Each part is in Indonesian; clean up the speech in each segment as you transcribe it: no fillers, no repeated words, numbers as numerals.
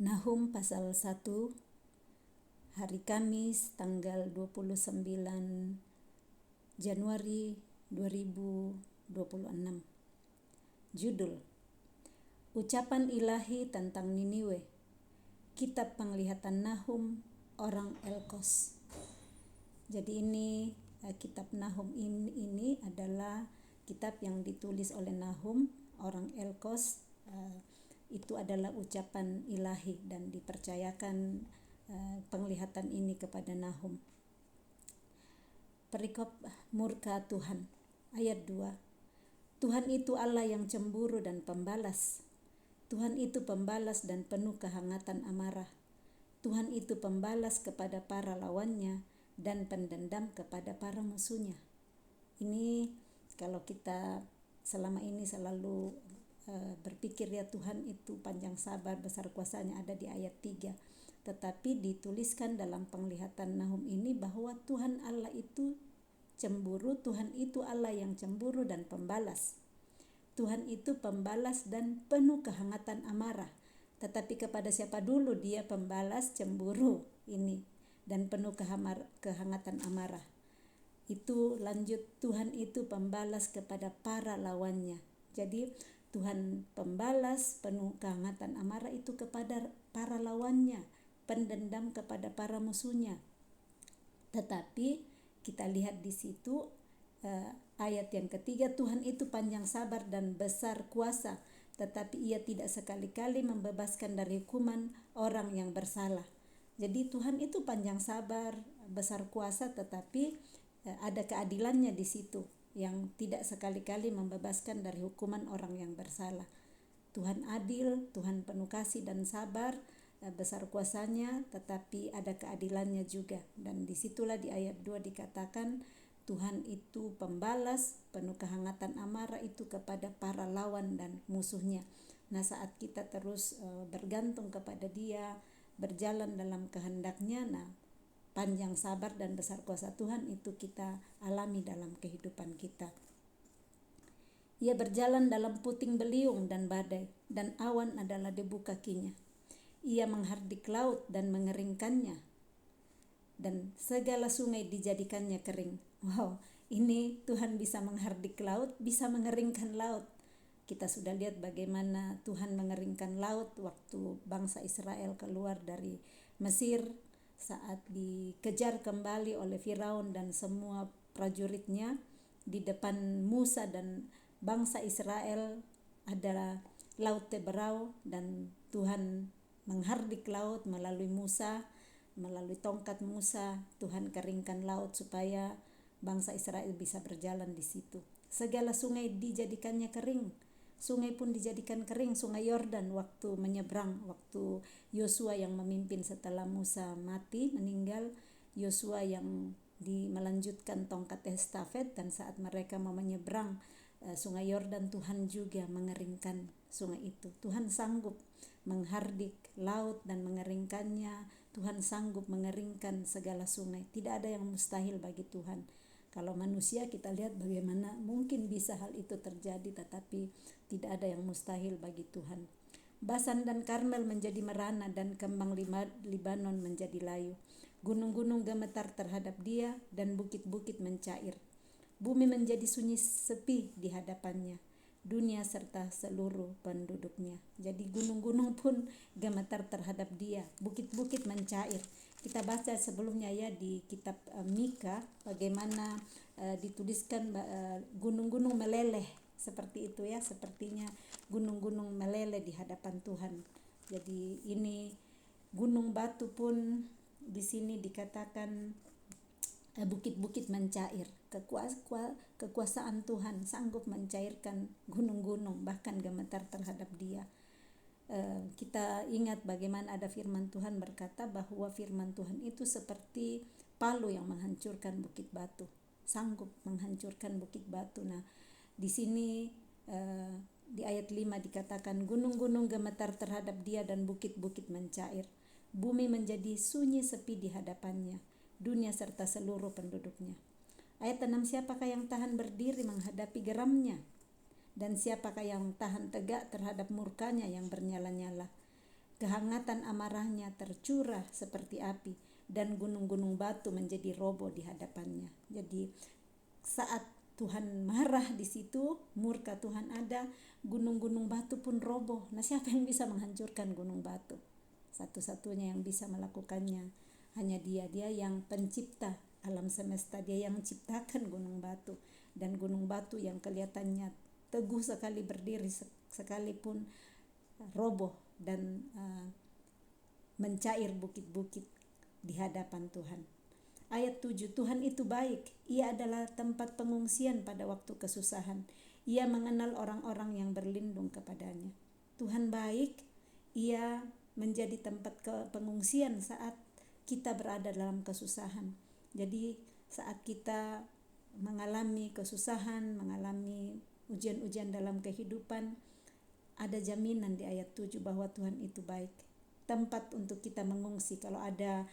Nahum pasal 1, hari Kamis tanggal 29 Januari 2026. Judul: Ucapan Ilahi tentang Niniwe. Kitab Penglihatan Nahum, orang Elkos. Jadi ini kitab Nahum ini adalah kitab yang ditulis oleh Nahum, orang Elkos. Itu adalah ucapan ilahi dan dipercayakan penglihatan ini kepada Nahum. Perikop murka Tuhan, ayat 2. Tuhan itu Allah yang cemburu dan pembalas. Tuhan itu pembalas dan penuh kehangatan amarah. Tuhan itu pembalas kepada para lawannya dan pendendam kepada para musuhnya. Ini kalau kita selama ini selalu berpikir ya Tuhan itu panjang sabar, besar kuasanya, ada di ayat 3. Tetapi dituliskan dalam penglihatan Nahum ini bahwa Tuhan Allah itu cemburu, Tuhan itu Allah yang cemburu dan pembalas. Tuhan itu pembalas dan penuh kehangatan amarah. Tetapi kepada siapa dulu dia pembalas, cemburu ini dan penuh kehangatan amarah? Itu lanjut, Tuhan itu pembalas kepada para lawannya. Jadi Tuhan pembalas penuh kehangatan amarah itu kepada para lawannya, pendendam kepada para musuhnya. Tetapi kita lihat di situ ayat yang ketiga, Tuhan itu panjang sabar dan besar kuasa, tetapi ia tidak sekali-kali membebaskan dari hukuman orang yang bersalah. Jadi Tuhan itu panjang sabar, besar kuasa, tetapi ada keadilannya di situ yang tidak sekali-kali membebaskan dari hukuman orang yang bersalah. Tuhan adil, Tuhan penuh kasih dan sabar, besar kuasanya, tetapi ada keadilannya juga. Dan disitulah di ayat 2 dikatakan Tuhan itu pembalas, penuh kehangatan amarah itu kepada para lawan dan musuhnya. Nah, saat kita terus bergantung kepada Dia, berjalan dalam kehendaknya, nah panjang sabar dan besar kuasa Tuhan itu kita alami dalam kehidupan kita. Ia berjalan dalam puting beliung dan badai, dan awan adalah debu kakinya. Ia menghardik laut dan mengeringkannya, dan segala sungai dijadikannya kering. Wow, ini Tuhan bisa menghardik laut, bisa mengeringkan laut. Kita sudah lihat bagaimana Tuhan mengeringkan laut waktu bangsa Israel keluar dari Mesir, saat dikejar kembali oleh Firaun dan semua prajuritnya. Di depan Musa dan bangsa Israel ada laut Teberau, dan Tuhan menghardik laut melalui Musa, melalui tongkat Musa. Tuhan keringkan laut supaya bangsa Israel bisa berjalan di situ. Segala sungai dijadikannya kering. Sungai pun dijadikan kering, sungai Yordan waktu menyeberang, waktu Yosua yang memimpin setelah Musa mati, meninggal, Yosua yang melanjutkan tongkat estafet, dan saat mereka mau menyeberang sungai Yordan, Tuhan juga mengeringkan sungai itu. Tuhan sanggup menghardik laut dan mengeringkannya. Tuhan sanggup mengeringkan segala sungai. Tidak ada yang mustahil bagi Tuhan. Kalau manusia kita lihat bagaimana mungkin bisa hal itu terjadi, tetapi tidak ada yang mustahil bagi Tuhan. Basan dan Karmel menjadi merana dan kembang Libanon menjadi layu. Gunung-gunung gemetar terhadap Dia dan bukit-bukit mencair. Bumi menjadi sunyi sepi di hadapannya, dunia serta seluruh penduduknya. Jadi gunung-gunung pun gemetar terhadap Dia, bukit-bukit mencair. Kita baca sebelumnya ya di kitab Mika bagaimana dituliskan gunung-gunung meleleh seperti itu ya, sepertinya gunung-gunung meleleh di hadapan Tuhan. Jadi ini gunung batu pun di sini dikatakan bukit-bukit mencair. Kekuasaan Tuhan sanggup mencairkan gunung-gunung, bahkan gemetar terhadap Dia. Kita ingat bagaimana ada firman Tuhan berkata bahwa firman Tuhan itu seperti palu yang menghancurkan bukit batu, sanggup menghancurkan bukit batu. Nah, di sini di ayat 5 dikatakan gunung-gunung gemetar terhadap Dia dan bukit-bukit mencair. Bumi menjadi sunyi sepi di hadapannya, dunia serta seluruh penduduknya. Ayat 6, siapakah yang tahan berdiri menghadapi geramnya? Dan siapakah yang tahan tegak terhadap murkanya yang bernyala-nyala? kehangatan amarahnya tercurah seperti api, dan gunung-gunung batu menjadi roboh di hadapannya. Jadi saat Tuhan marah di situ, murka Tuhan ada, gunung-gunung batu pun roboh. Nah, siapa yang bisa menghancurkan gunung batu? Satu-satunya yang bisa melakukannya hanya Dia. Dia yang pencipta alam semesta, Dia yang menciptakan gunung batu. Dan gunung batu yang kelihatannya teguh sekali berdiri, sekalipun roboh dan mencair bukit-bukit di hadapan Tuhan. Ayat 7, Tuhan itu baik, Ia adalah tempat pengungsian pada waktu kesusahan. Ia mengenal orang-orang yang berlindung kepadanya. Tuhan baik, Ia menjadi tempat pengungsian saat kita berada dalam kesusahan. Jadi saat kita mengalami kesusahan, mengalami ujian-ujian dalam kehidupan, ada jaminan di ayat 7 bahwa Tuhan itu baik. Tempat untuk kita mengungsi kalau ada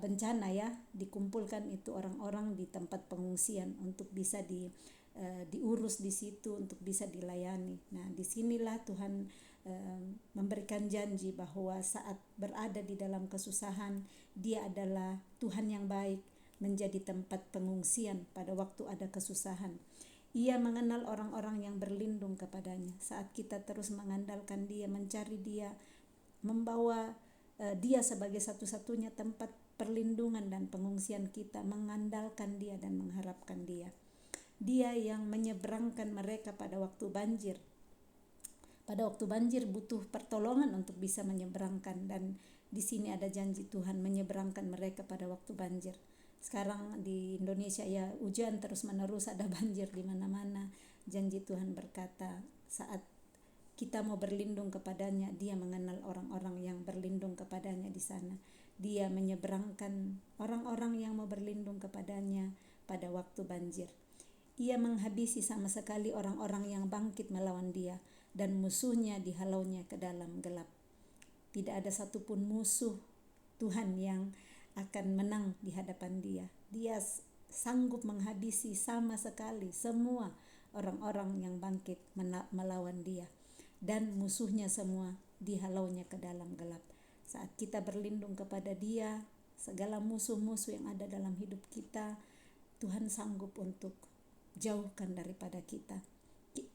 bencana ya, dikumpulkan itu orang-orang di tempat pengungsian untuk bisa diurus di situ, untuk bisa dilayani. Nah, disinilah Tuhan memberikan janji bahwa saat berada di dalam kesusahan, Dia adalah Tuhan yang baik, menjadi tempat pengungsian pada waktu ada kesusahan. Ia mengenal orang-orang yang berlindung kepadanya. Saat kita terus mengandalkan Dia, mencari Dia, membawa Dia sebagai satu-satunya tempat perlindungan dan pengungsian kita, mengandalkan Dia dan mengharapkan Dia. Dia yang menyeberangkan mereka pada waktu banjir. Pada waktu banjir butuh pertolongan untuk bisa menyeberangkan, dan di sini ada janji Tuhan menyeberangkan mereka pada waktu banjir. Sekarang di Indonesia ya hujan terus-menerus, ada banjir di mana-mana. Janji Tuhan berkata, saat kita mau berlindung kepadanya, Dia mengenal orang-orang yang berlindung kepadanya di sana. Dia menyeberangkan orang-orang yang mau berlindung kepadanya pada waktu banjir. Ia menghabisi sama sekali orang-orang yang bangkit melawan Dia, dan musuhnya dihalaunya ke dalam gelap. Tidak ada satupun musuh Tuhan yang akan menang di hadapan Dia. Dia sanggup menghabisi sama sekali semua orang-orang yang bangkit melawan Dia, dan musuhnya semua dihalaunya ke dalam gelap. Saat kita berlindung kepada Dia, segala musuh-musuh yang ada dalam hidup kita, Tuhan sanggup untuk jauhkan daripada kita.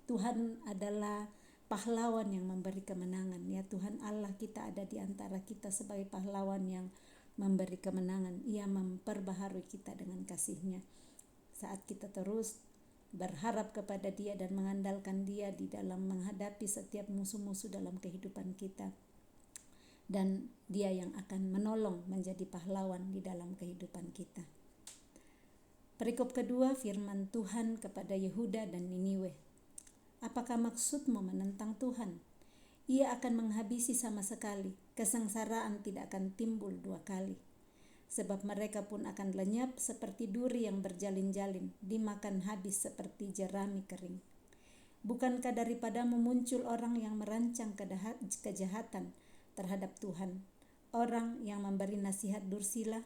Tuhan adalah pahlawan yang memberi kemenangan. Ya, Tuhan Allah kita ada di antara kita sebagai pahlawan yang memberi kemenangan. Ia memperbaharui kita dengan kasih-Nya. Saat kita terus berharap kepada Dia dan mengandalkan Dia di dalam menghadapi setiap musuh-musuh dalam kehidupan kita, dan Dia yang akan menolong menjadi pahlawan di dalam kehidupan kita. Perikop kedua, firman Tuhan kepada Yehuda dan Niniwe. Apakah maksudmu menentang Tuhan? Ia akan menghabisi sama sekali, kesengsaraan tidak akan timbul dua kali. Sebab mereka pun akan lenyap seperti duri yang berjalin-jalin, dimakan habis seperti jerami kering. Bukankah daripadamu muncul orang yang merancang kejahatan terhadap Tuhan, orang yang memberi nasihat dursila?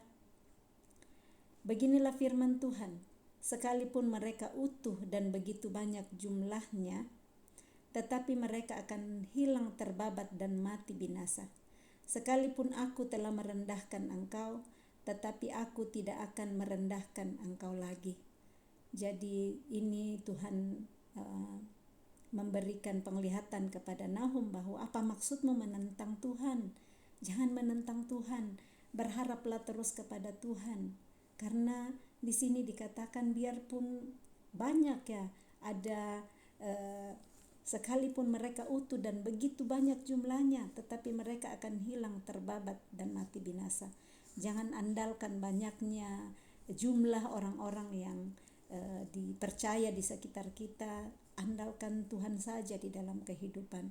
Beginilah firman Tuhan, sekalipun mereka utuh dan begitu banyak jumlahnya, tetapi mereka akan hilang terbabat dan mati binasa. Sekalipun aku telah merendahkan engkau, tetapi aku tidak akan merendahkan engkau lagi. Jadi ini Tuhan memberikan penglihatan kepada Nahum bahwa apa maksudmu menentang Tuhan? Jangan menentang Tuhan, berharaplah terus kepada Tuhan. Karena di sini dikatakan biarpun banyak ya ada sekalipun mereka utuh dan begitu banyak jumlahnya, tetapi mereka akan hilang terbabat dan mati binasa. Jangan andalkan banyaknya jumlah orang-orang yang dipercaya di sekitar kita. Andalkan Tuhan saja di dalam kehidupan.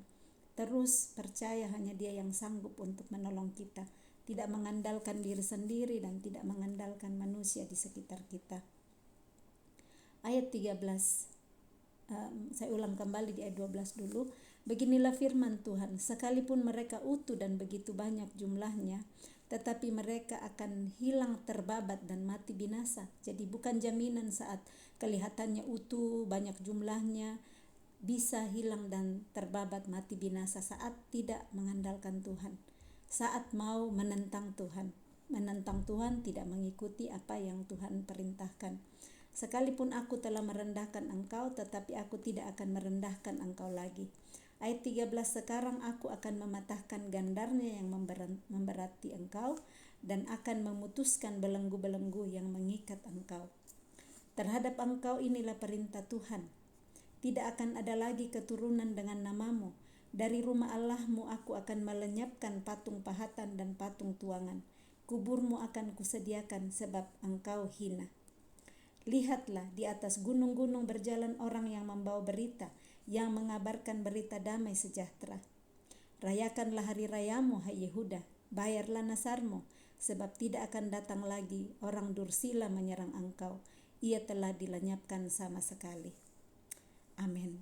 Terus percaya hanya Dia yang sanggup untuk menolong kita. Tidak mengandalkan diri sendiri dan tidak mengandalkan manusia di sekitar kita. Ayat 13, saya ulang kembali di ayat 12 dulu. Beginilah firman Tuhan, sekalipun mereka utuh dan begitu banyak jumlahnya, tetapi mereka akan hilang terbabat dan mati binasa. Jadi bukan jaminan saat kelihatannya utuh, banyak jumlahnya, bisa hilang dan terbabat mati binasa saat tidak mengandalkan Tuhan, saat mau menentang Tuhan. Menentang Tuhan, tidak mengikuti apa yang Tuhan perintahkan. Sekalipun aku telah merendahkan engkau, tetapi aku tidak akan merendahkan engkau lagi. Ayat 13, sekarang aku akan mematahkan gandarnya yang memberati engkau, dan akan memutuskan belenggu-belenggu yang mengikat engkau. Terhadap engkau inilah perintah Tuhan. Tidak akan ada lagi keturunan dengan namamu. Dari rumah Allahmu aku akan melenyapkan patung pahatan dan patung tuangan. Kuburmu akan kusediakan sebab engkau hina. Lihatlah, di atas gunung-gunung berjalan orang yang membawa berita, yang mengabarkan berita damai sejahtera. Rayakanlah hari rayamu, hai Yehuda, bayarlah nasarmu, sebab tidak akan datang lagi orang dursila menyerang engkau. Ia telah dilenyapkan sama sekali. Amin.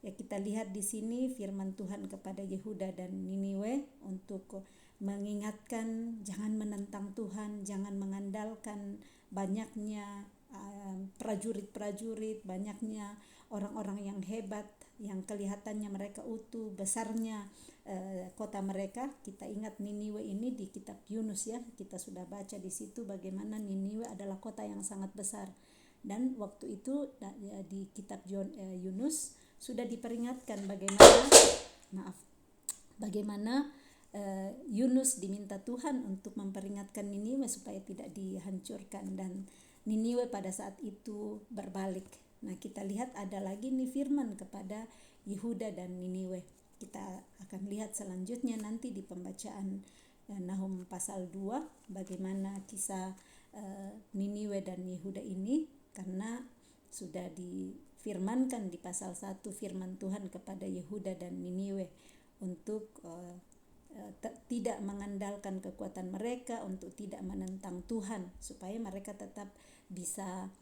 Ya, kita lihat di sini firman Tuhan kepada Yehuda dan Niniwe untuk mengingatkan jangan menentang Tuhan, jangan mengandalkan banyaknya prajurit-prajurit, banyaknya orang-orang yang hebat, yang kelihatannya mereka utuh, besarnya kota mereka. Kita ingat Niniwe ini di kitab Yunus ya, kita sudah baca di situ bagaimana Niniwe adalah kota yang sangat besar. Dan waktu itu di kitab Yunus sudah diperingatkan bagaimana Yunus diminta Tuhan untuk memperingatkan Niniwe supaya tidak dihancurkan, dan Niniwe pada saat itu berbalik. Nah, kita lihat ada lagi nih firman kepada Yehuda dan Niniwe. Kita akan lihat selanjutnya nanti di pembacaan Nahum pasal 2 bagaimana kisah Niniwe dan Yehuda ini, karena sudah difirmankan di pasal 1 firman Tuhan kepada Yehuda dan Niniwe untuk tidak mengandalkan kekuatan mereka, untuk tidak menentang Tuhan, supaya mereka tetap bisa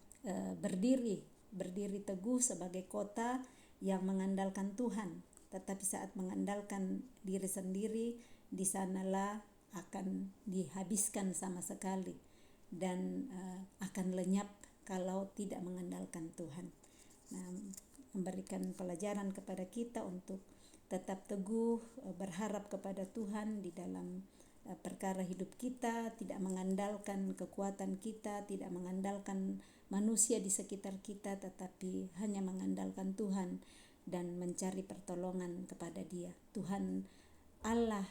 berdiri teguh sebagai kota yang mengandalkan Tuhan. Tetapi saat mengandalkan diri sendiri, di sanalah akan dihabiskan sama sekali dan akan lenyap kalau tidak mengandalkan Tuhan. Nah, memberikan pelajaran kepada kita untuk tetap teguh, berharap kepada Tuhan di dalam perkara hidup kita, tidak mengandalkan kekuatan kita, tidak mengandalkan manusia di sekitar kita, tetapi hanya mengandalkan Tuhan dan mencari pertolongan kepada Dia. Tuhan Allah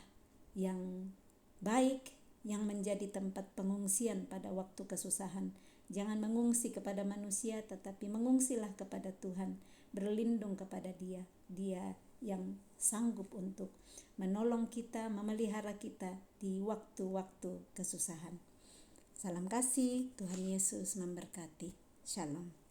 yang baik, yang menjadi tempat pengungsian pada waktu kesusahan. Jangan mengungsi kepada manusia, tetapi mengungsilah kepada Tuhan, berlindung kepada Dia. Dia yang sanggup untuk menolong kita, memelihara kita di waktu-waktu kesusahan. Salam kasih, Tuhan Yesus memberkati. Shalom.